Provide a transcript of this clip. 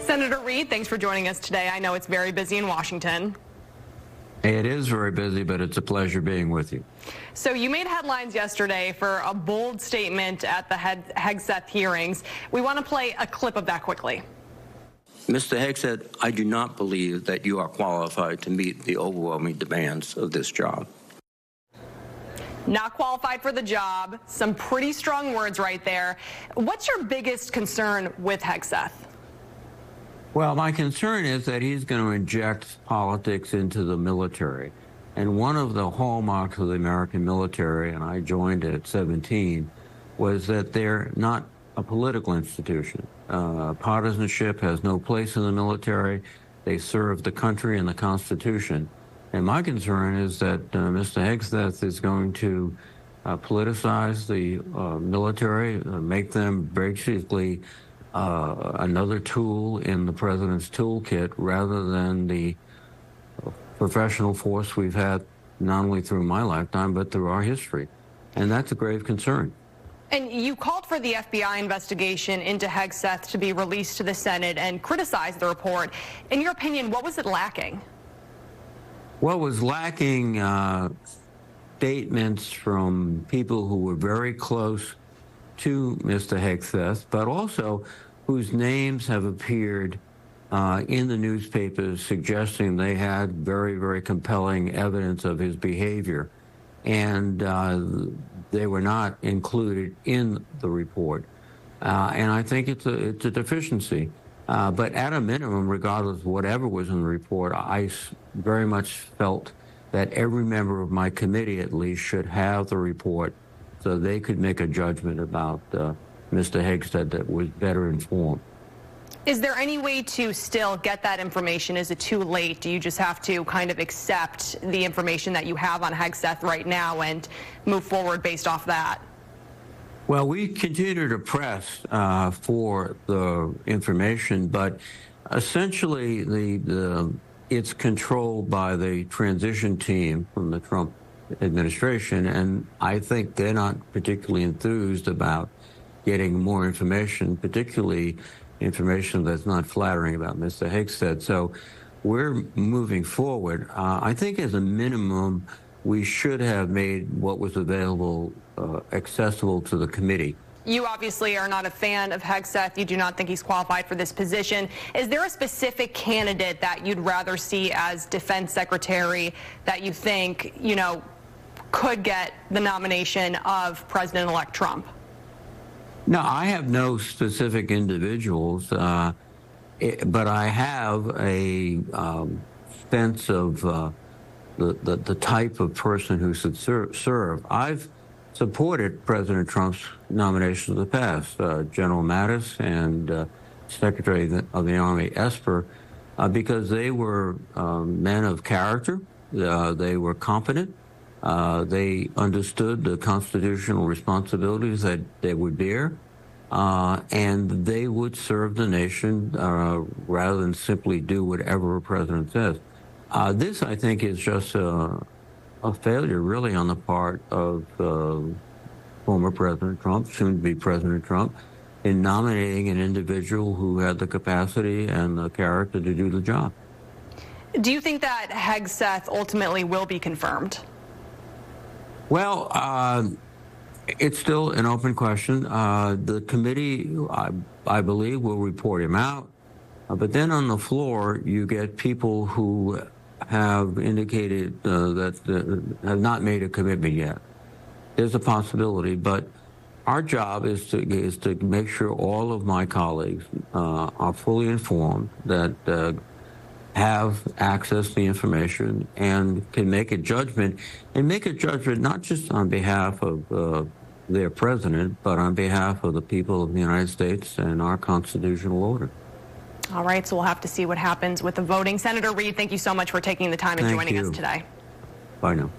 Senator Reid, thanks for joining us today. I know it's very busy in Washington. It is very busy, but it's a pleasure being with you. So you made headlines yesterday for a bold statement at the Hegseth hearings. We want to play a clip of that quickly. Mr. Hegseth, I do not believe that you are qualified to meet the overwhelming demands of this job. Not qualified for the job. Some pretty strong words right there. What's your biggest concern with Hegseth? Well, my concern is that he's going to inject politics into the military. And one of the hallmarks of the American military, and I joined at 17, was that they're not a political institution. Partisanship has no place in the military. They serve the country and the Constitution. And my concern is that Mr. Hegseth is going to politicize the military, make them basically another tool in the president's toolkit rather than the professional force we've had not only through my lifetime but through our history. And that's a grave concern. And you called for the FBI investigation into Hegseth to be released to the Senate and criticized the report. In your opinion, what was it lacking? What was lacking, statements from people who were very close to Mr. Hegseth, but also whose names have appeared in the newspapers suggesting they had very, very compelling evidence of his behavior. And they were not included in the report. And I think it's a deficiency. But at a minimum, regardless of whatever was in the report, I very much felt that every member of my committee at least should have the report so they could make a judgment about Mr. Hegseth that was better informed. Is there any way to still get that information? Is it too late? Do you just have to kind of accept the information that you have on Hegseth right now and move forward based off that? Well, we continue to press for the information, but essentially it's controlled by the transition team from the Trump administration, and I think they're not particularly enthused about getting more information, particularly information that's not flattering about Mr. Hegseth. So we're moving forward. I think as a minimum, we should have made what was available accessible to the committee. You obviously are not a fan of Hegseth. You do not think he's qualified for this position. Is there a specific candidate that you'd rather see as defense secretary that you think, could get the nomination of President-elect Trump? No, I have no specific individuals, but I have a sense of the type of person who should serve. I've supported President Trump's nominations in the past, General Mattis and Secretary of the Army Esper, because they were men of character. They were competent. They understood the constitutional responsibilities that they would bear, and they would serve the nation rather than simply do whatever a president says. This, I think, is just a failure, really, on the part of former President Trump, soon-to-be President Trump, in nominating an individual who had the capacity and the character to do the job. Do you think that Hegseth ultimately will be confirmed? Well, it's still an open question. The committee, I believe, will report him out. But then on the floor, you get people who have indicated that have not made a commitment yet. There's a possibility, but our job is to make sure all of my colleagues are fully informed, that have access to the information and can make a judgment, and make a judgment not just on behalf of their president, but on behalf of the people of the United States and our constitutional order. All right, so we'll have to see what happens with the voting. Senator Reid, thank you so much for taking the time and joining us today. Bye now.